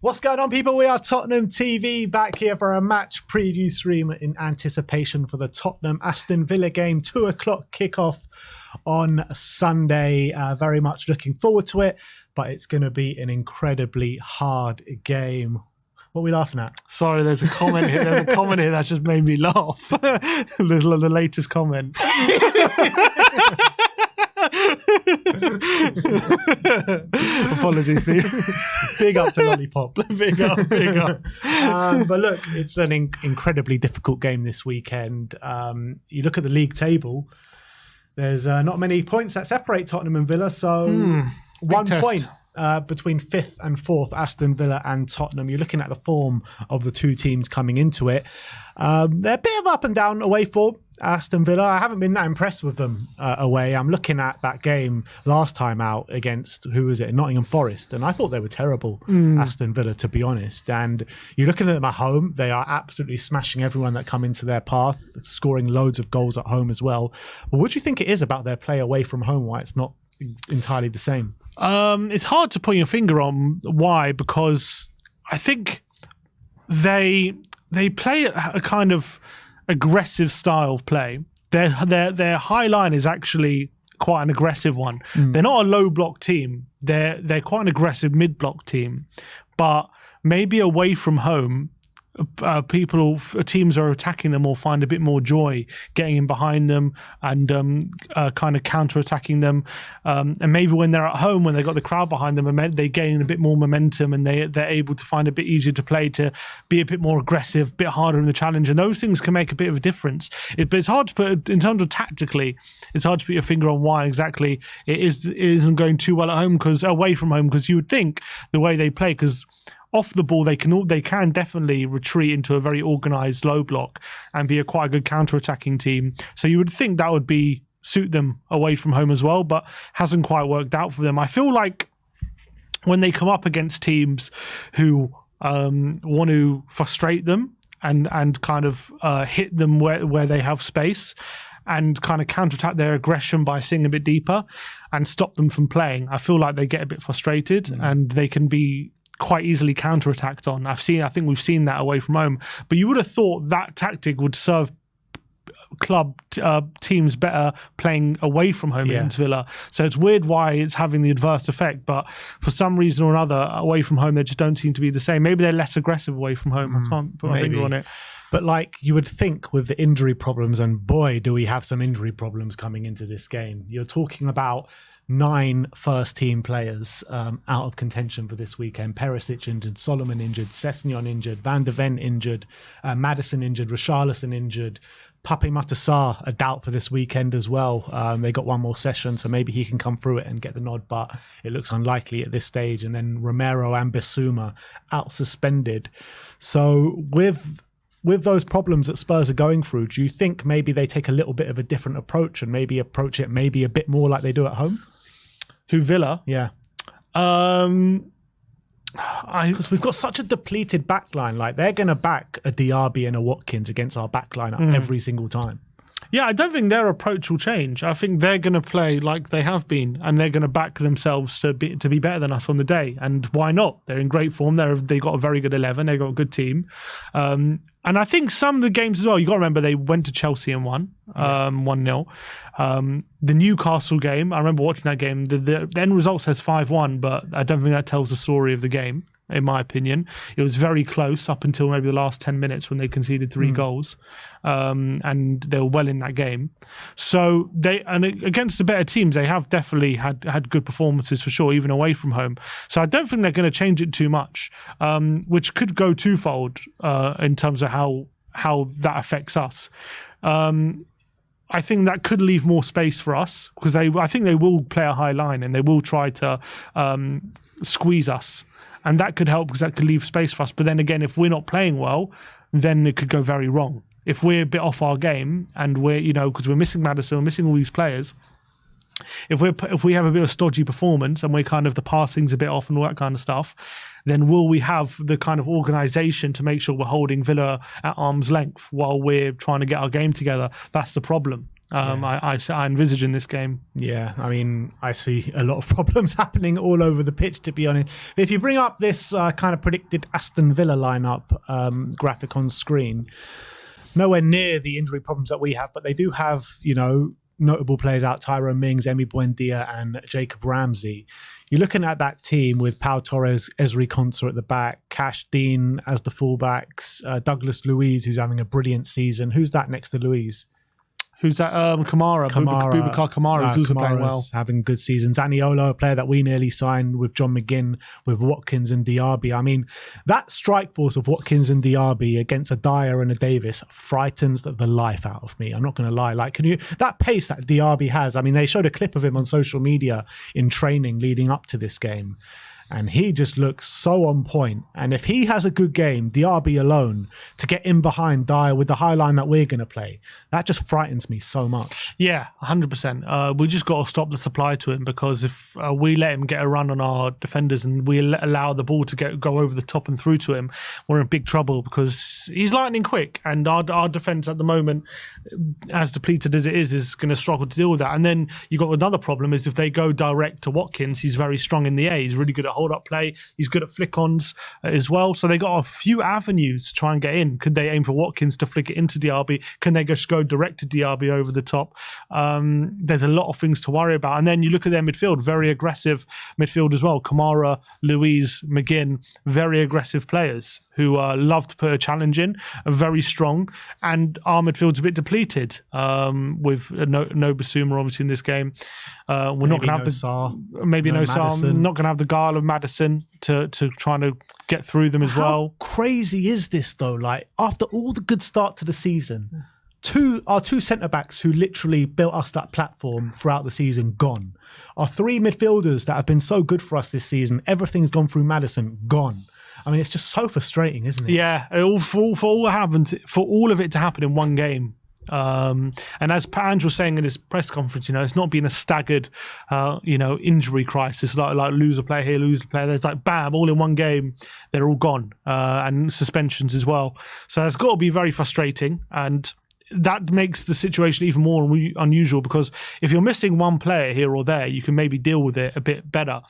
What's going on, people? We are Tottenham TV, back here for a match preview stream in anticipation for the Tottenham Aston Villa game, 2:00 kickoff on Sunday. Very much looking forward to it, but it's going to be an incredibly hard game. What are we laughing at? Sorry, there's a comment here. There's a comment here that just made me laugh. The latest comment. Apologies, big up to Lollipop. big up. But look, it's an incredibly difficult game this weekend. You look at the league table, there's not many points that separate Tottenham and Villa, so 1 point between 5th and 4th, Aston Villa and Tottenham. You're looking at the form of the two teams coming into it. They're a bit of up and down away form. Aston Villa, I haven't been that impressed with them away. I'm looking at that game last time out against, who was it, Nottingham Forest, and I thought they were terrible, Aston Villa, to be honest. And you're looking at them at home, they are absolutely smashing everyone that come into their path, scoring loads of goals at home as well. But what do you think it is about their play away from home, why it's not entirely the same? It's hard to put your finger on why, because I think they play a kind of aggressive style of play. Their high line is actually quite an aggressive one. They're not a low block team. They're quite an aggressive mid block team, but maybe away from home, teams are attacking them or find a bit more joy getting in behind them and kind of counter-attacking them. And maybe when they're at home, when they've got the crowd behind them, they gain a bit more momentum and they're able to find a bit easier to play, to be a bit more aggressive, a bit harder in the challenge. And those things can make a bit of a difference. But it's hard to put, in terms of tactically, it's hard to put your finger on why exactly it isn't going too well at home, because away from home, because you would think the way they play, because off the ball, they can definitely retreat into a very organised low block and be quite a good counter-attacking team. So you would think that would suit them away from home as well, but hasn't quite worked out for them. I feel like when they come up against teams who want to frustrate them and kind of hit them where they have space, and kind of counterattack their aggression by sitting a bit deeper and stop them from playing, I feel like they get a bit frustrated and they can be quite easily counterattacked on. I think we've seen that away from home. But you would have thought that tactic would serve club teams better playing away from home against Villa. So it's weird why it's having the adverse effect, but for some reason or another, away from home, they just don't seem to be the same. Maybe they're less aggressive away from home. I can't put my finger on it. But like you would think with the injury problems, and boy, do we have some injury problems coming into this game. You're talking about 9 first-team players out of contention for this weekend. Perisic injured, Solomon injured, Sessegnon injured, Van de Ven injured, Maddison injured, Richarlison injured, Pape Matar a doubt for this weekend as well. They got one more session, so maybe he can come through it and get the nod, but it looks unlikely at this stage. And then Romero and Bissouma out suspended. So with those problems that Spurs are going through, do you think maybe they take a little bit of a different approach and maybe approach it maybe a bit more like they do at home? Who, Villa? Yeah. Because we've got such a depleted backline. Like, they're going to back a Diaby and a Watkins against our backline every single time. Yeah, I don't think their approach will change. I think they're going to play like they have been, and they're going to back themselves to be better than us on the day. And why not? They're in great form. They got a very good 11. They got a good team. And I think some of the games as well, you got to remember they went to Chelsea and won 1-0. The Newcastle game, I remember watching that game. The end result says 5-1, but I don't think that tells the story of the game, in my opinion. It was very close up until maybe the last 10 minutes when they conceded 3 goals. And they were well in that game. So against the better teams, they have definitely had good performances for sure, even away from home. So I don't think they're going to change it too much, which could go twofold in terms of how that affects us. I think that could leave more space for us, because I think they will play a high line and they will try to squeeze us. And that could help, because that could leave space for us. But then again, if we're not playing well, then it could go very wrong. If we're a bit off our game and because we're missing Maddison, we're missing all these players. If we have a bit of stodgy performance and we're kind of the passing's a bit off and all that kind of stuff, then will we have the kind of organisation to make sure we're holding Villa at arm's length while we're trying to get our game together? That's the problem. I envisage in this game. Yeah, I mean, I see a lot of problems happening all over the pitch, to be honest. If you bring up this kind of predicted Aston Villa lineup graphic on screen, nowhere near the injury problems that we have, but they do have, notable players out: Tyrone Mings, Emi Buendia, and Jacob Ramsey. You're looking at that team with Pau Torres, Ezri Konsa at the back, Cash Dean as the fullbacks, Douglas Luiz, who's having a brilliant season. Who's that next to Luiz? Who's that? Kamara. Boubacar Kamara is also playing well. Having good seasons. Zaniolo, a player that we nearly signed with John McGinn, with Watkins and Diaby. I mean, that strike force of Watkins and Diaby against a Dyer and a Davis frightens the life out of me. I'm not going to lie. That pace that Diaby has, I mean, they showed a clip of him on social media in training leading up to this game. And he just looks so on point. And if he has a good game, Diaby alone, to get in behind Dyer with the high line that we're going to play, that just frightens me so much. Yeah, 100%. We just got to stop the supply to him, because if we let him get a run on our defenders and we allow the ball to go over the top and through to him, we're in big trouble, because he's lightning quick. And our defence at the moment, as depleted as it is going to struggle to deal with that. And then you've got another problem is if they go direct to Watkins, he's very strong in the air. He's really good at hold-up play. He's good at flick-ons as well. So they got a few avenues to try and get in. Could they aim for Watkins to flick it into Diaby? Can they just go direct to Diaby over the top? There's a lot of things to worry about. And then you look at their midfield, very aggressive midfield as well. Kamara, Luiz, McGinn, very aggressive players who love to put a challenge in, are very strong. And our midfield's a bit depleted with no Basuma obviously in this game. We're not going to have no Sarr, not going to have the guile of Maddison to try to get through them as well. How crazy is this though? Like, after all the good start to the season, our two centre-backs who literally built us that platform throughout the season, gone. Our three midfielders that have been so good for us this season, everything's gone through Maddison, gone. I mean, it's just so frustrating, isn't it? Yeah, for all of it to happen in one game. And as Pat Ange was saying in his press conference, it's not been a staggered, injury crisis, like lose a player here, lose a player there. It's like, bam, all in one game, they're all gone, and suspensions as well. So it's got to be very frustrating, and that makes the situation even more unusual, because if you're missing one player here or there, you can maybe deal with it a bit better.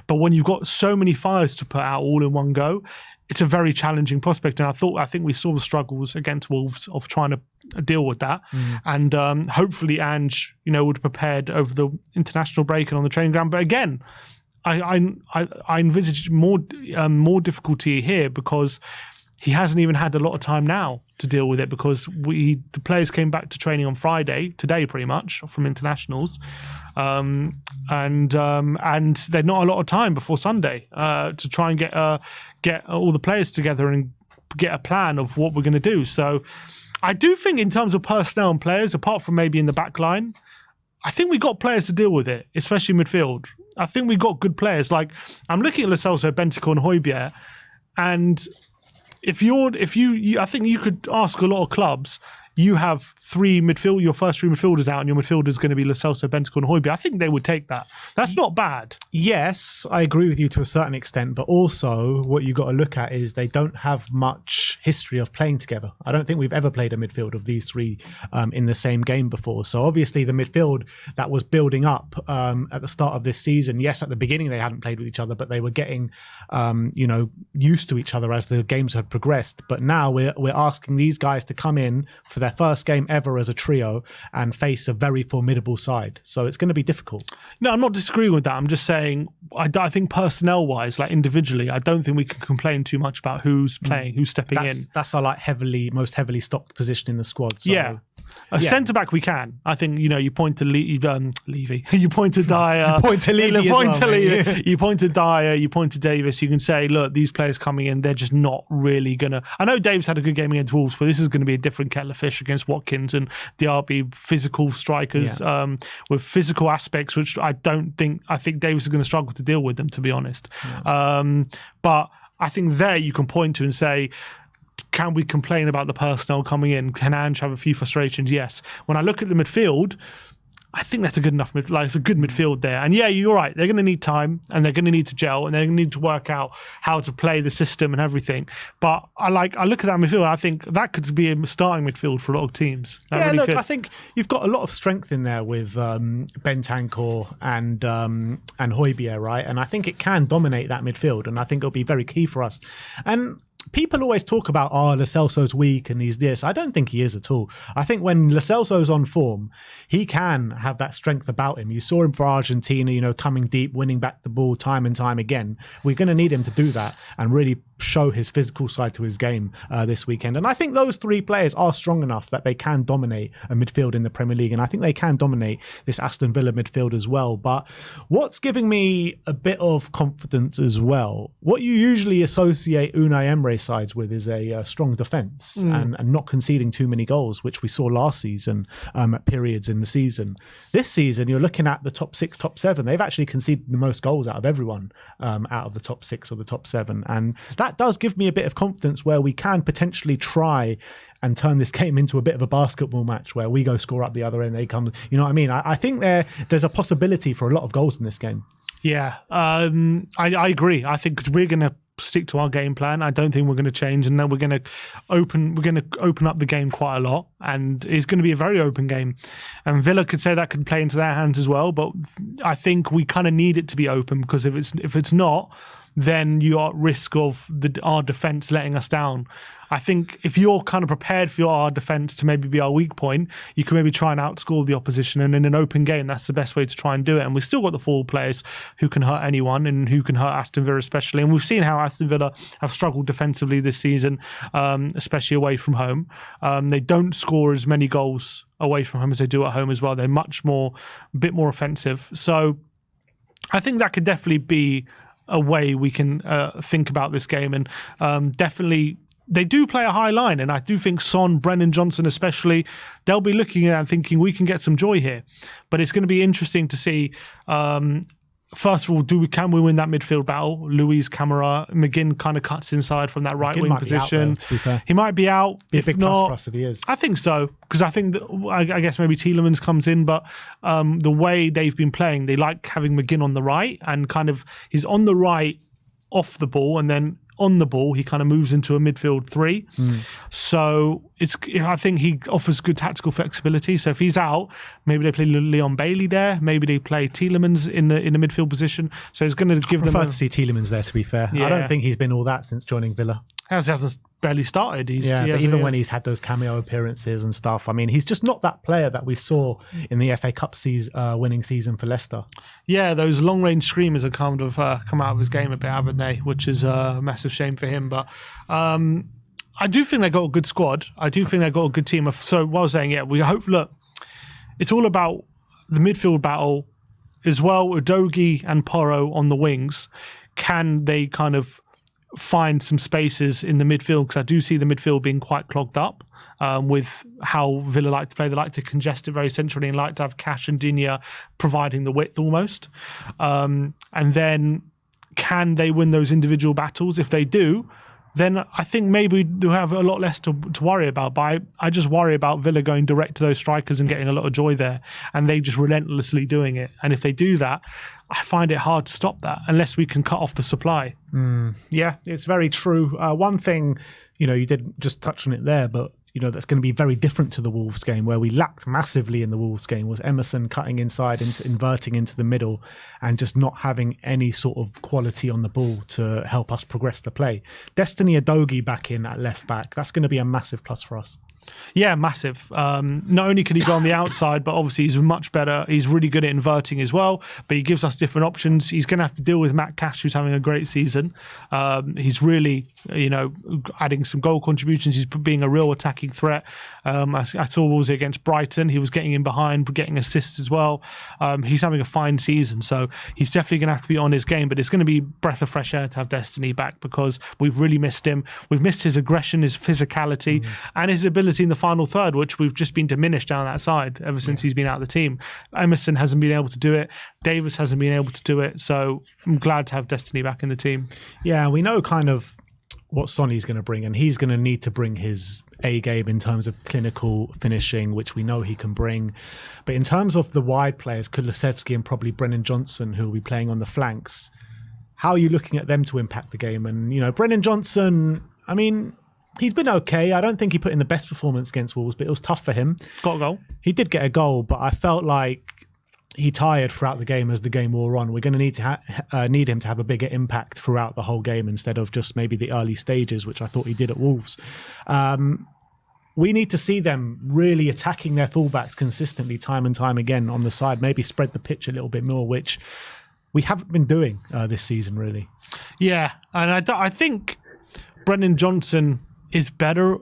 But when you've got so many fires to put out all in one go, it's a very challenging prospect. And I think we saw the struggles against Wolves of trying to deal with that. And hopefully Ange, would have prepared over the international break and on the training ground. But again, I envisage more difficulty here, because he hasn't even had a lot of time now to deal with it, because the players came back to training on Friday, today pretty much, from internationals, and they're not a lot of time before Sunday to try and get all the players together and get a plan of what we're going to do. So I do think in terms of personnel and players, apart from maybe in the back line, I think we got players to deal with it, especially midfield. I think we got good players. Like, I'm looking at Lo Celso, Bentancur and Højbjerg, and I think you could ask a lot of clubs, you have your first three midfielders out, and your midfielder is going to be Lo Celso, Bentancur and Højbjerg. I think they would take that. That's not bad. Yes, I agree with you to a certain extent, but also what you got to look at is they don't have much history of playing together. I don't think we've ever played a midfield of these three in the same game before. So obviously the midfield that was building up at the start of this season, yes, at the beginning they hadn't played with each other, but they were getting used to each other as the games had progressed. But now we're asking these guys to come in for their first game ever as a trio and face a very formidable side. So it's going to be difficult. No, I'm not disagreeing with that. I'm just saying, I think personnel-wise, like individually, I don't think we can complain too much about who's playing, who's stepping in. That's our most heavily stocked position in the squad. So, yeah. Centre-back we can. I think, you point to Levy. You point to Dyer. You point to Levy You point to Dyer. You point to Davis. You can say, look, these players coming in, they're just not really going to... I know Davis had a good game against Wolves, but this is going to be a different kettle of fish against Watkins and Diaby, physical strikers with physical aspects, which I think Davis is going to struggle to deal with them, to be honest. Yeah. But I think there you can point to and say, can we complain about the personnel coming in? Can Ange have a few frustrations? Yes. When I look at the midfield, I think that's a good enough, it's a good midfield there. And yeah, you're right. They're going to need time, and they're going to need to gel, and they're going to need to work out how to play the system and everything. But I look at that midfield, and I think that could be a starting midfield for a lot of teams. I think you've got a lot of strength in there with Bentancur and Højbjerg, right? And I think it can dominate that midfield, and I think it'll be very key for us. And people always talk about, Lo Celso's weak and he's this. I don't think he is at all. I think when Lo Celso's on form, he can have that strength about him. You saw him for Argentina, coming deep, winning back the ball time and time again. We're going to need him to do that and really show his physical side to his game this weekend. And I think those three players are strong enough that they can dominate a midfield in the Premier League. And I think they can dominate this Aston Villa midfield as well. But what's giving me a bit of confidence as well, what you usually associate Unai Emery sides with is a strong defence and not conceding too many goals, which we saw last season at periods in the season. This season, you're looking at the top 6, top 7. They've actually conceded the most goals out of everyone out of the top 6 or the top 7. And that does give me a bit of confidence where we can potentially try and turn this game into a bit of a basketball match where we go score up the other end, they come, you know what I mean? I think there's a possibility for a lot of goals in this game. Yeah, I agree. I think because we're going to stick to our game plan. I don't think we're going to change, and then we're going to open up the game quite a lot, and it's going to be a very open game. And Villa could say that could play into their hands as well, but I think we kind of need it to be open, because if it's not, then you are at risk of our defence letting us down. I think if you're kind of prepared for our defence to maybe be our weak point, you can maybe try and outscore the opposition. And in an open game, that's the best way to try and do it. And we've still got the forward players who can hurt anyone and who can hurt Aston Villa especially. And we've seen how Aston Villa have struggled defensively this season, especially away from home. They don't score as many goals away from home as they do at home as well. They're a bit more offensive. So I think that could definitely be a way we can think about this game. And definitely, they do play a high line, and I do think Son, Brennan Johnson especially, they'll be looking at it and thinking we can get some joy here. But it's going to be interesting to see, first of all, can we win that midfield battle? Luis Camara, McGinn kind of cuts inside from that right wing position. There, to be fair. He might be out. Be a big plus for us if he is. I think so, because I think I guess maybe Tielemans comes in, but the way they've been playing, they like having McGinn on the right, and kind of he's on the right off the ball, and then on the ball, he kind of moves into a midfield 3. So I think he offers good tactical flexibility. So if he's out, maybe they play Leon Bailey there. Maybe they play Tielemans in the midfield position. So it's going to give them. I prefer to see Tielemans there, to be fair. Yeah. I don't think he's been all that since joining Villa. He hasn't barely started. But even when he's had those cameo appearances and stuff, I mean, he's just not that player that we saw in the FA Cup winning season for Leicester. Yeah, those long-range screamers have kind of come out of his game a bit, haven't they? Which is a massive shame for him. But I do think they got a good squad. I do think they got a good team. So what I was saying, we hope, look, it's all about the midfield battle as well. Udogie and Porro on the wings. Can they kind of find some spaces in the midfield? Because I do see the midfield being quite clogged up with how Villa like to play. They like to congest it very centrally and like to have Cash and Digne providing the width almost. And then can they win those individual battles? If they do, then I think maybe they'll have a lot less to worry about. But I just worry about Villa going direct to those strikers and getting a lot of joy there, and they just relentlessly doing it. And if they do that, I find it hard to stop that unless we can cut off the supply. Yeah, it's very true. One thing, you did just touch on it there, but that's going to be very different to the Wolves game, where we lacked massively in the Wolves game, was Emerson cutting inside, inverting into the middle, and just not having any sort of quality on the ball to help us progress the play. Destiny Udogie back in at left back, that's going to be a massive plus for us. Yeah, massive. Not only can he go on the outside, but obviously he's much better. He's really good at inverting as well, but he gives us different options. He's going to have to deal with Matt Cash, who's having a great season. He's really, adding some goal contributions. He's being a real attacking threat. I saw what was it against Brighton. He was getting in behind, getting assists as well. He's having a fine season, so he's definitely going to have to be on his game, but it's going to be breath of fresh air to have Destiny back, because we've really missed him. We've missed his aggression, his physicality, and his ability in the final third, which we've just been diminished down that side ever since he's been out of the team. Emerson hasn't been able to do it. Davis hasn't been able to do it. So I'm glad to have Destiny back in the team. Yeah, we know kind of what Sonny's going to bring, and he's going to need to bring his A game in terms of clinical finishing, which we know he can bring. But in terms of the wide players, Kulusevski and probably Brennan Johnson, who will be playing on the flanks, how are you looking at them to impact the game? And, you know, Brennan Johnson, I mean, he's been okay. I don't think he put in the best performance against Wolves, but it was tough for him. Got a goal. He did get a goal, but I felt like he tired throughout the game as the game wore on. We're going to need him to have a bigger impact throughout the whole game instead of just maybe the early stages, which I thought he did at Wolves. We need to see them really attacking their fullbacks consistently time and time again on the side, maybe spread the pitch a little bit more, which we haven't been doing this season, really. Yeah, and I think Brennan Johnson is better,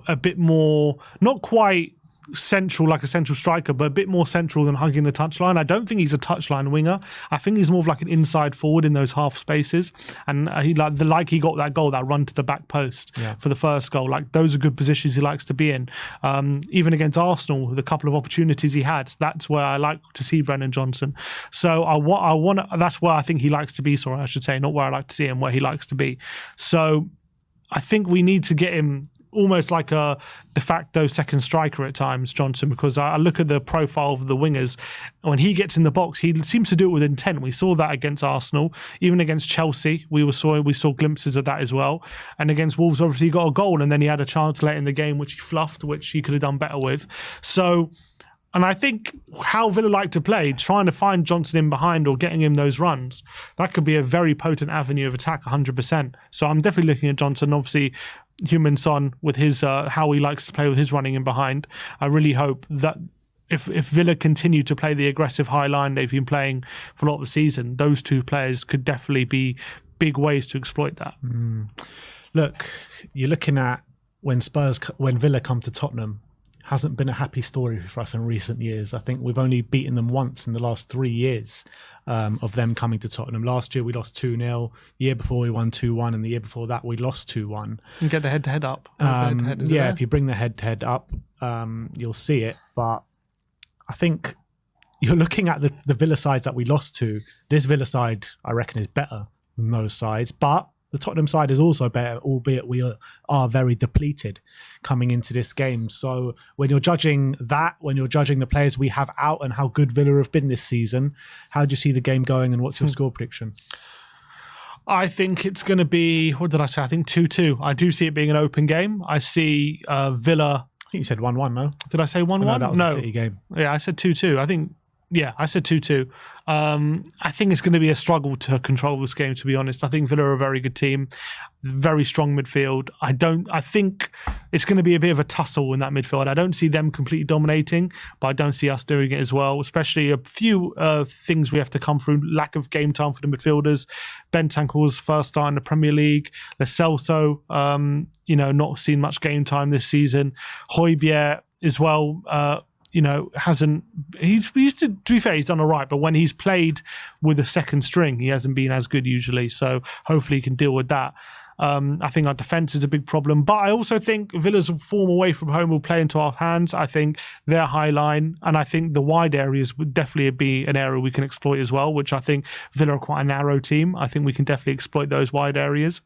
a bit more, not quite central like a central striker, but a bit more central than hugging the touchline. I don't think he's a touchline winger. I think he's more of like an inside forward in those half spaces. And he got that goal, that run to the back post for the first goal. Like, those are good positions he likes to be in. Even against Arsenal, the couple of opportunities he had, that's where I like to see Brennan Johnson. So that's where I think he likes to be. Sorry, I should say, not where I like to see him, where he likes to be. So I think we need to get him almost like a de facto second striker at times, Johnson, because I look at the profile of the wingers. When he gets in the box, he seems to do it with intent. We saw that against Arsenal, even against Chelsea. We saw glimpses of that as well. And against Wolves, obviously, he got a goal, and then he had a chance late in the game, which he fluffed, which he could have done better with. So, and I think how Villa like to play, trying to find Johnson in behind or getting him those runs, that could be a very potent avenue of attack, 100%. So I'm definitely looking at Johnson. Obviously, Heung-min Son with his how he likes to play with his running in behind. I really hope that if Villa continue to play the aggressive high line they've been playing for a lot of the season, those two players could definitely be big ways to exploit that. Look, you're looking at when Villa come to Tottenham, hasn't been a happy story for us in recent years. I think we've only beaten them once in the last 3 years of them coming to Tottenham. Last year we lost 2-0. The year before we won 2-1, and the year before that we lost 2-1. You get the head-to-head up. If you bring the head-to-head up, you'll see it. But I think you're looking at the Villa sides that we lost to. This Villa side, I reckon, is better than those sides. But the Tottenham side is also better, albeit we are very depleted coming into this game. So when you're judging that, when you're judging the players we have out and how good Villa have been this season, how do you see the game going, and what's your score prediction? I think it's going to be, what did I say? I think 2-2. I do see it being an open game. I see Villa. I think you said 1-1, no? Did I say 1-1? No, that was the City game. Yeah, I said 2-2. I said 2-2. I think it's going to be a struggle to control this game, to be honest. I think Villa are a very good team, very strong midfield. I think it's going to be a bit of a tussle in that midfield. I don't see them completely dominating, but I don't see us doing it as well, especially a few things we have to come through. Lack of game time for the midfielders. Bentancur's first start in the Premier League. Lo Celso, not seen much game time this season. Højbjerg as well, to be fair, he's done all right, but when he's played with a second string, he hasn't been as good usually. So hopefully he can deal with that. I think our defence is a big problem, but I also think Villa's form away from home will play into our hands. I think their high line, and I think the wide areas would definitely be an area we can exploit as well, which I think Villa are quite a narrow team. I think we can definitely exploit those wide areas.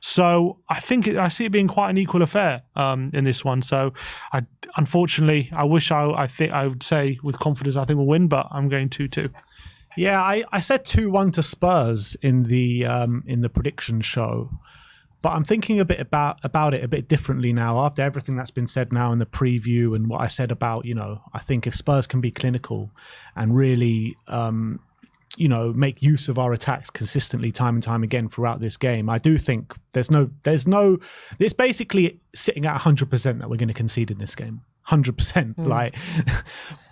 So I see it being quite an equal affair in this one. So unfortunately, I would say with confidence I think we'll win, but I'm going 2-2. Yeah, I said 2-1 to Spurs in the prediction show. But I'm thinking a bit about it a bit differently now after everything that's been said now in the preview and what I said about, I think if Spurs can be clinical and really, make use of our attacks consistently time and time again throughout this game, I do think it's basically sitting at 100% that we're going to concede in this game. 100%.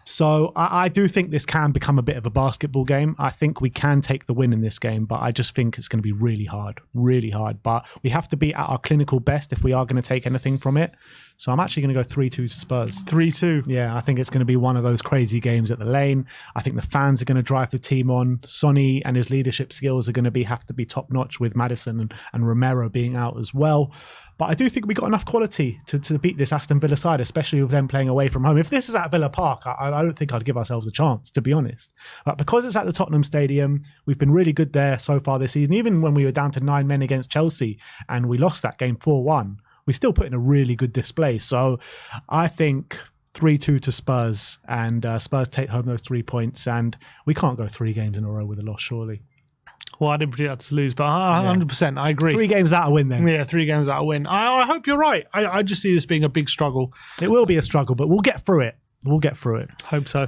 So I do think this can become a bit of a basketball game. I think we can take the win in this game, but I just think it's going to be really hard. But we have to be at our clinical best if we are going to take anything from it. So I'm actually going to go 3-2 to Spurs. 3-2? Yeah, I think it's going to be one of those crazy games at the Lane. I think the fans are going to drive the team on. Sonny and his leadership skills are going to have to be top-notch with Maddison and Romero being out as well. But I do think we got enough quality to beat this Aston Villa side, especially with them playing away from home. If this is at Villa Park, I don't think I'd give ourselves a chance, to be honest. But because it's at the Tottenham Stadium, we've been really good there so far this season. Even when we were down to 9 men against Chelsea and we lost that game 4-1, we still put in a really good display. So I think 3-2 to Spurs, and Spurs take home those 3 points, and we can't go 3 games in a row with a loss, surely. Well, I didn't predict us to lose, but 100%, I agree. 3 games without a win then. Yeah, 3 games without a win. I hope you're right. I just see this being a big struggle. It will be a struggle, but we'll get through it. We'll get through it. Hope so.